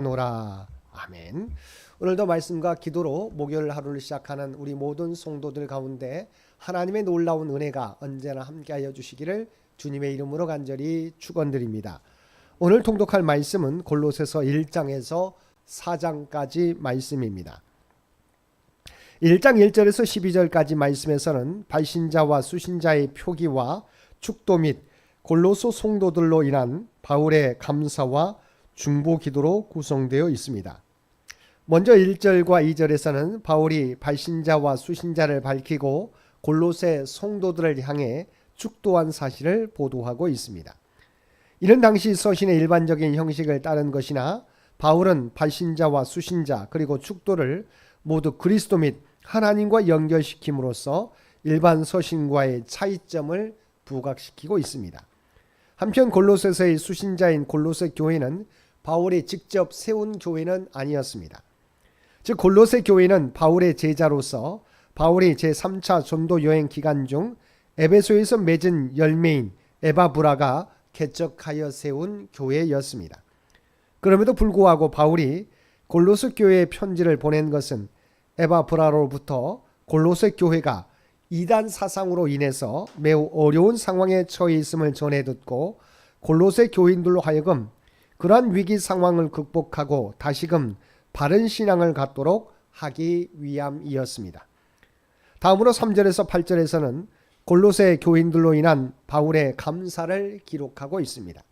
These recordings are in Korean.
노라. 아멘. 오늘도 말씀과 기도로 목요일 하루를 시작하는 우리 모든 성도들 가운데 하나님의 놀라운 은혜가 언제나 함께하여 주시기를 주님의 이름으로 간절히 축원드립니다. 오늘 통독할 말씀은 골로새서 1장에서 4장까지 말씀입니다. 1장 1절에서 12절까지 말씀에서는 발신자와 수신자의 표기와 축도 및 골로새 성도들로 인한 바울의 감사와 중보 기도로 구성되어 있습니다. 먼저 1절과 2절에서는 바울이 발신자와 수신자를 밝히고 골로새 성도들을 향해 축도한 사실을 보도하고 있습니다. 이는 당시 서신의 일반적인 형식을 따른 것이나 바울은 발신자와 수신자 그리고 축도를 모두 그리스도 및 하나님과 연결시킴으로써 일반 서신과의 차이점을 부각시키고 있습니다. 한편 골로새서의 수신자인 골로새 교회는 바울이 직접 세운 교회는 아니었습니다. 즉 골로새 교회는 바울의 제자로서 바울이 제3차 전도 여행 기간 중 에베소에서 맺은 열매인 에바브라가 개척하여 세운 교회였습니다. 그럼에도 불구하고 바울이 골로새 교회에 편지를 보낸 것은 에바브라로부터 골로새 교회가 이단 사상으로 인해서 매우 어려운 상황에 처해 있음을 전해 듣고 골로새 교인들로 하여금 그러한 위기 상황을 극복하고 다시금 바른 신앙을 갖도록 하기 위함이었습니다. 다음으로 3절에서 8절에서는 골로새 교인들로 인한 바울의 감사를 기록하고 있습니다.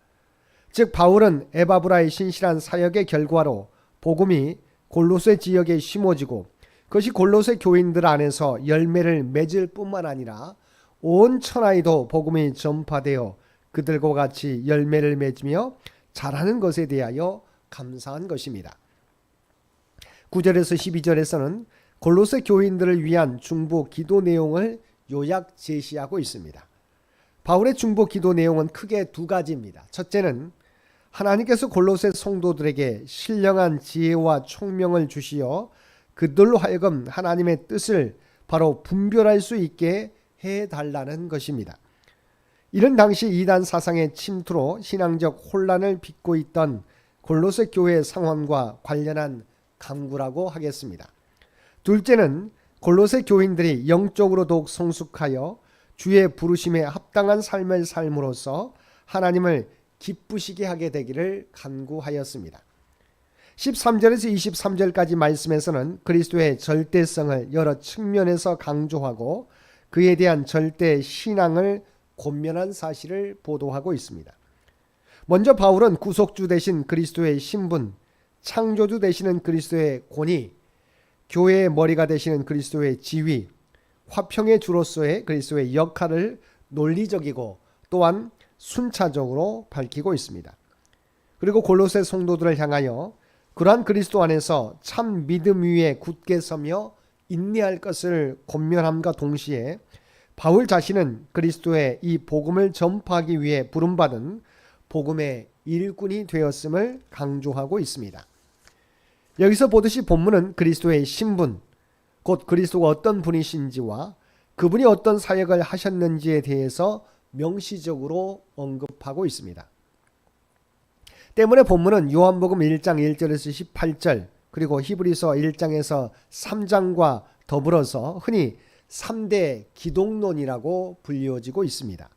즉 바울은 에바브라의 신실한 사역의 결과로 복음이 골로새 지역에 심어지고 그것이 골로새 교인들 안에서 열매를 맺을 뿐만 아니라 온 천하에도 복음이 전파되어 그들과 같이 열매를 맺으며 잘하는 것에 대하여 감사한 것입니다. 9절에서 12절에서는 골로새 교인들을 위한 중보 기도 내용을 요약 제시하고 있습니다. 바울의 중보 기도 내용은 크게 두 가지입니다. 첫째는 하나님께서 골로새 성도들에게 신령한 지혜와 총명을 주시어 그들로 하여금 하나님의 뜻을 바로 분별할 수 있게 해달라는 것입니다. 이런 당시 이단 사상의 침투로 신앙적 혼란을 빚고 있던 골로새 교회의 상황과 관련한 강구라고 하겠습니다. 둘째는 골로새 교인들이 영적으로 더욱 성숙하여 주의 부르심에 합당한 삶을 삶으로써 하나님을 기쁘시게 하게 되기를 간구하였습니다. 13절에서 23절까지 말씀에서는 그리스도의 절대성을 여러 측면에서 강조하고 그에 대한 절대 신앙을 권면한 사실을 보도하고 있습니다. 먼저 바울은 구속주 되신 그리스도의 신분, 창조주 되시는 그리스도의 권위, 교회의 머리가 되시는 그리스도의 지위, 화평의 주로서의 그리스도의 역할을 논리적이고 또한 순차적으로 밝히고 있습니다. 그리고 골로새 성도들을 향하여 그러한 그리스도 안에서 참 믿음 위에 굳게 서며 인내할 것을 권면함과 동시에 바울 자신은 그리스도의 이 복음을 전파하기 위해 부름받은 복음의 일꾼이 되었음을 강조하고 있습니다. 여기서 보듯이 본문은 그리스도의 신분, 곧 그리스도가 어떤 분이신지와 그분이 어떤 사역을 하셨는지에 대해서 명시적으로 언급하고 있습니다. 때문에 본문은 요한복음 1장 1절에서 18절 그리고 히브리서 1장에서 3장과 더불어서 흔히 3대 기독론이라고 불리워지고 있습니다.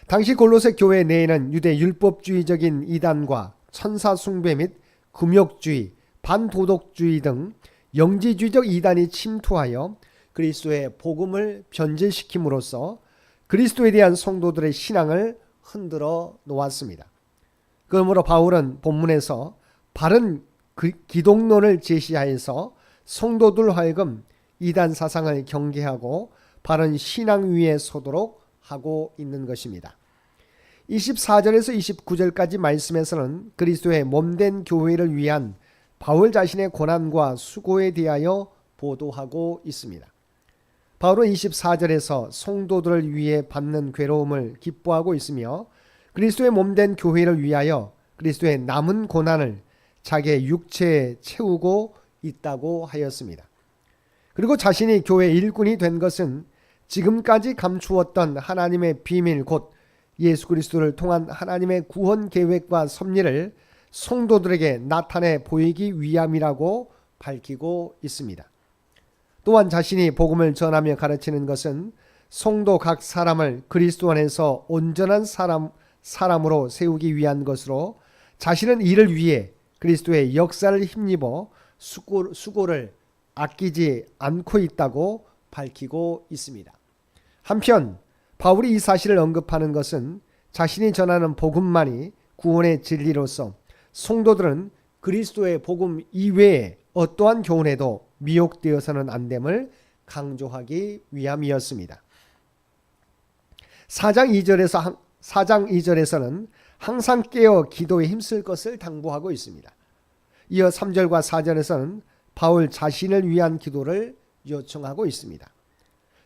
당시 골로새 교회 내에는 유대 율법주의적인 이단과 천사 숭배 및 금욕주의, 반도덕주의 등 영지주의적 이단이 침투하여 그리스도의 복음을 변질시킴으로써 그리스도에 대한 성도들의 신앙을 흔들어 놓았습니다. 그러므로 바울은 본문에서 바른 기독론을 제시하여서 성도들 하여금 이단 사상을 경계하고 바른 신앙 위에 서도록 하고 있는 것입니다. 24절에서 29절까지 말씀에서는 그리스도의 몸된 교회를 위한 바울 자신의 고난과 수고에 대하여 보도하고 있습니다. 바울은 24절에서 성도들을 위해 받는 괴로움을 기뻐하고 있으며 그리스도의 몸된 교회를 위하여 그리스도의 남은 고난을 자기의 육체에 채우고 있다고 하였습니다. 그리고 자신이 교회 일꾼이 된 것은 지금까지 감추었던 하나님의 비밀 곧 예수 그리스도를 통한 하나님의 구원 계획과 섭리를 성도들에게 나타내 보이기 위함이라고 밝히고 있습니다. 또한 자신이 복음을 전하며 가르치는 것은 성도 각 사람을 그리스도 안에서 온전한 사람으로 세우기 위한 것으로 자신은 이를 위해 그리스도의 역사를 힘입어 수고를 아끼지 않고 있다고 밝히고 있습니다. 한편 바울이 이 사실을 언급하는 것은 자신이 전하는 복음만이 구원의 진리로서 성도들은 그리스도의 복음 이외에 어떠한 교훈에도 미혹되어서는 안 됨을 강조하기 위함이었습니다. 4장 2절에서는 항상 깨어 기도에 힘쓸 것을 당부하고 있습니다. 이어 3절과 4절에서는 바울 자신을 위한 기도를 요청하고 있습니다.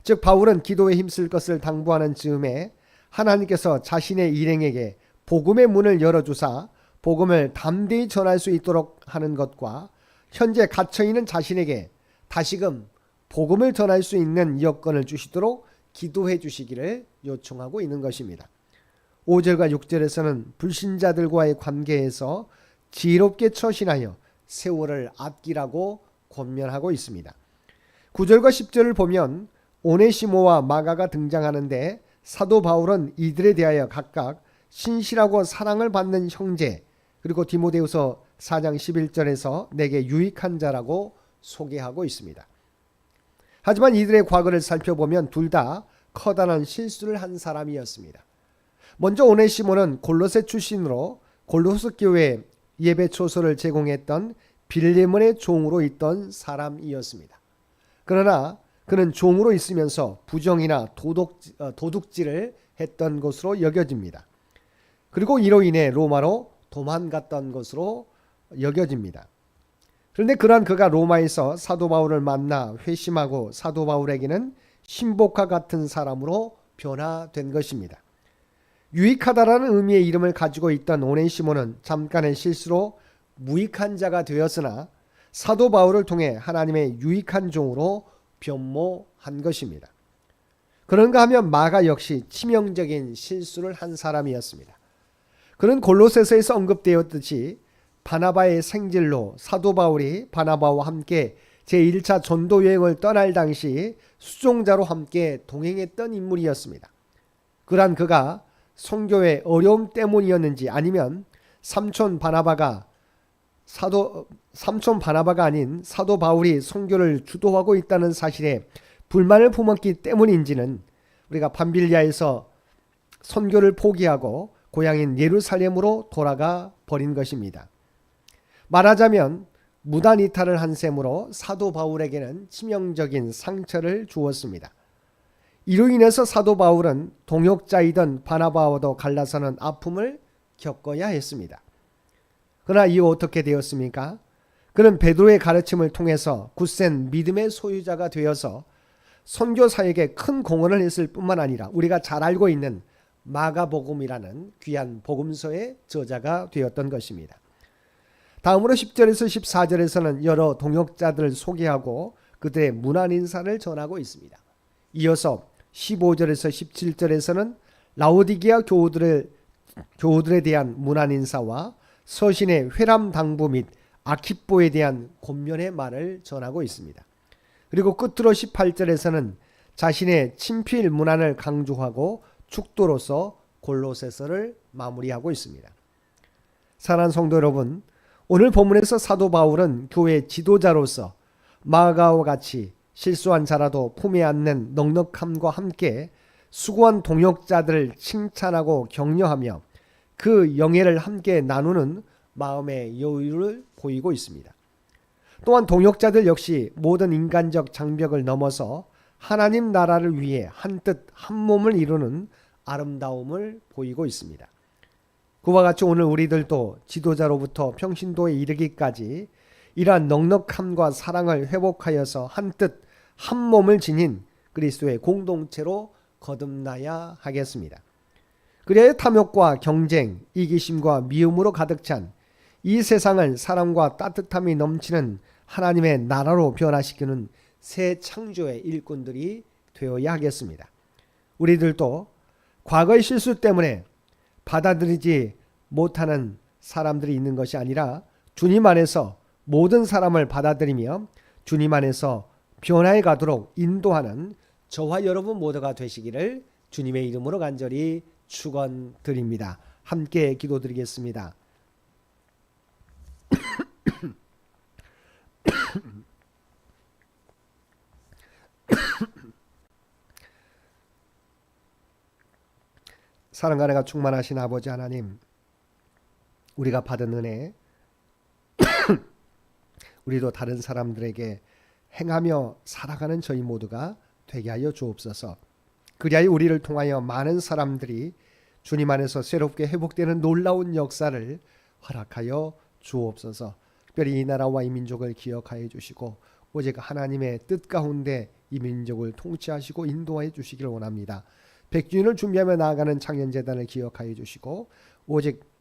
즉 바울은 기도에 힘쓸 것을 당부하는 즈음에 하나님께서 자신의 일행에게 복음의 문을 열어주사 복음을 담대히 전할 수 있도록 하는 것과 현재 갇혀있는 자신에게 다시금 복음을 전할 수 있는 여건을 주시도록 기도해 주시기를 요청하고 있는 것입니다. 5절과 6절에서는 불신자들과의 관계에서 지혜롭게 처신하여 세월을 아끼라고 권면하고 있습니다. 9절과 10절을 보면 오네시모와 마가가 등장하는데 사도 바울은 이들에 대하여 각각 신실하고 사랑을 받는 형제, 그리고 디모데후서 4장 11절에서 내게 유익한 자라고 소개하고 있습니다. 하지만 이들의 과거를 살펴보면 둘 다 커다란 실수를 한 사람이었습니다. 먼저 오네시모는 골로새 출신으로 골로새 교회에 예배 초소를 제공했던 빌레몬의 종으로 있던 사람이었습니다. 그러나 그는 종으로 있으면서 부정이나 도둑질을 했던 것으로 여겨집니다. 그리고 이로 인해 로마로 도망갔던 것으로 여겨집니다. 그런데 그러한 그가 로마에서 사도 바울을 만나 회심하고 사도 바울에게는 신복과 같은 사람으로 변화된 것입니다. 유익하다라는 의미의 이름을 가지고 있던 오네시모는 잠깐의 실수로 무익한 자가 되었으나 사도 바울을 통해 하나님의 유익한 종으로 변모한 것입니다. 그런가 하면 마가 역시 치명적인 실수를 한 사람이었습니다. 그는 골로새서에서 언급되었듯이 바나바의 생질로 사도 바울이 바나바와 함께 제1차 전도 여행을 떠날 당시 수종자로 함께 동행했던 인물이었습니다. 그러한 그가 선교의 어려움 때문이었는지 아니면 삼촌 바나바가 아닌 사도 바울이 선교를 주도하고 있다는 사실에 불만을 품었기 때문인지는 우리가 밤빌리아에서 선교를 포기하고 고향인 예루살렘으로 돌아가 버린 것입니다. 말하자면 무단 이탈을 한 셈으로 사도 바울에게는 치명적인 상처를 주었습니다. 이로 인해서 사도 바울은 동역자이던 바나바와도 갈라서는 아픔을 겪어야 했습니다. 그러나 이후 어떻게 되었습니까? 그는 베드로의 가르침을 통해서 굳센 믿음의 소유자가 되어서 선교 사역에 큰 공헌을 했을 뿐만 아니라 우리가 잘 알고 있는 마가복음이라는 귀한 복음서의 저자가 되었던 것입니다. 다음으로 10절에서 14절에서는 여러 동역자들을 소개하고 그들의 문안 인사를 전하고 있습니다. 이어서 15절에서 17절에서는 라오디게아 교우들에 대한 문안 인사와 서신의 회람 당부 및 아키뽀에 대한 권면의 말을 전하고 있습니다. 그리고 끝으로 18절에서는 자신의 친필 문안을 강조하고 축도로서 골로새서를 마무리하고 있습니다. 사랑하는 성도 여러분, 오늘 본문에서 사도 바울은 교회 지도자로서 마가와 같이 실수한 자라도 품에 안는 넉넉함과 함께 수고한 동역자들을 칭찬하고 격려하며 그 영예를 함께 나누는 마음의 여유를 보이고 있습니다. 또한 동역자들 역시 모든 인간적 장벽을 넘어서 하나님 나라를 위해 한뜻 한 몸을 이루는 아름다움을 보이고 있습니다. 그와 같이 오늘 우리들도 지도자로부터 평신도에 이르기까지 이러한 넉넉함과 사랑을 회복하여서 한뜻 한 몸을 지닌 그리스도의 공동체로 거듭나야 하겠습니다. 그래야 탐욕과 경쟁, 이기심과 미움으로 가득 찬 이 세상을 사랑과 따뜻함이 넘치는 하나님의 나라로 변화시키는 새 창조의 일꾼들이 되어야 하겠습니다. 우리들도 과거의 실수 때문에 받아들이지 못하는 사람들이 있는 것이 아니라 주님 안에서 모든 사람을 받아들이며 주님 안에서 변화해 가도록 인도하는 저와 여러분 모두가 되시기를 주님의 이름으로 간절히 축원드립니다. 함께 기도드리겠습니다. 사랑과 은혜가 충만하신 아버지 하나님, 우리가 받은 은혜 우리도 다른 사람들에게 행하며 살아가는 저희 모두가 되게 하여 주옵소서. 그리하여 우리를 통하여 많은 사람들이 주님 안에서 새롭게 회복되는 놀라운 역사를 허락하여 주옵소서. 특별히 이 나라와 이 민족을 기억하여 주시고 오직 하나님의 뜻 가운데 이 민족을 통치하시고 인도하여 주시기를 원합니다. 백주년을 준비하며 나아가는 창현재단을 기억하여 주시고 오직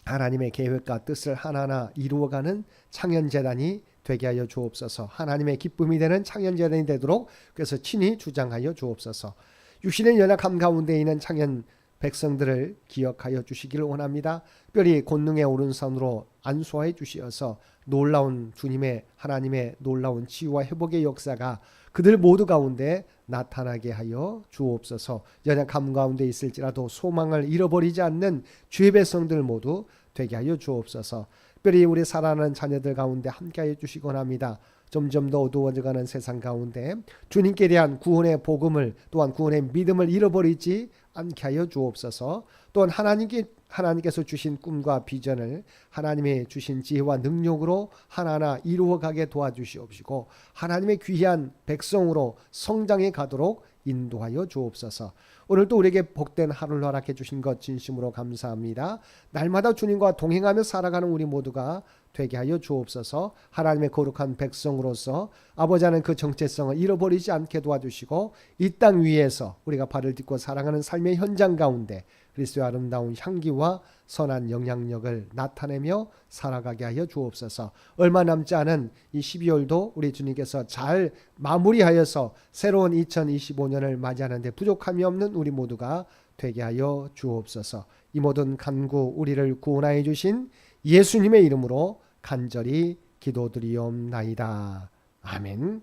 하나님의 계획과 뜻을 하나하나 이루어가는 창현재단이 되게 하여 주옵소서. 하나님의 기쁨이 되는 창현재단이 되도록 그래서 친히 주장하여 주옵소서. 육신의 연약함 가운데 있는 창현 백성들을 기억하여 주시기를 원합니다. 특별히 권능의 오른손으로 안수하여 주시어서 놀라운 주님의 하나님의 놀라운 치유와 회복의 역사가 그들 모두 가운데 나타나게 하여 주옵소서. 연약함 가운데 있을지라도 소망을 잃어버리지 않는 주의 백성들 모두 되게 하여 주옵소서. 특별히 우리 사랑하는 자녀들 가운데 함께하여 주시곤 합니다. 점점 더 어두워져가는 세상 가운데 주님께 대한 구원의 복음을 또한 구원의 믿음을 잃어버리지 않게 하여 주옵소서. 또한 하나님께서 주신 꿈과 비전을 하나님의 주신 지혜와 능력으로 하나하나 이루어가게 도와주시옵시고 하나님의 귀한 백성으로 성장해 가도록 인도하여 주옵소서. 오늘도 우리에게 복된 하루를 허락해 주신 것 진심으로 감사합니다. 날마다 주님과 동행하며 살아가는 우리 모두가 되게 하여 주옵소서. 하나님의 거룩한 백성으로서 아버지 하나님 그 정체성을 잃어버리지 않게 도와주시고 이 땅 위에서 우리가 발을 딛고 살아가는 삶의 현장 가운데 그리스도의 아름다운 향기와 선한 영향력을 나타내며 살아가게 하여 주옵소서. 얼마 남지 않은 이 12월도 우리 주님께서 잘 마무리하여서 새로운 2025년을 맞이하는 데 부족함이 없는 우리 모두가 되게 하여 주옵소서. 이 모든 간구 우리를 구원하여 주신 예수님의 이름으로 간절히 기도드리옵나이다. 아멘.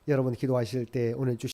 여러분 기도하실 때 오늘 주신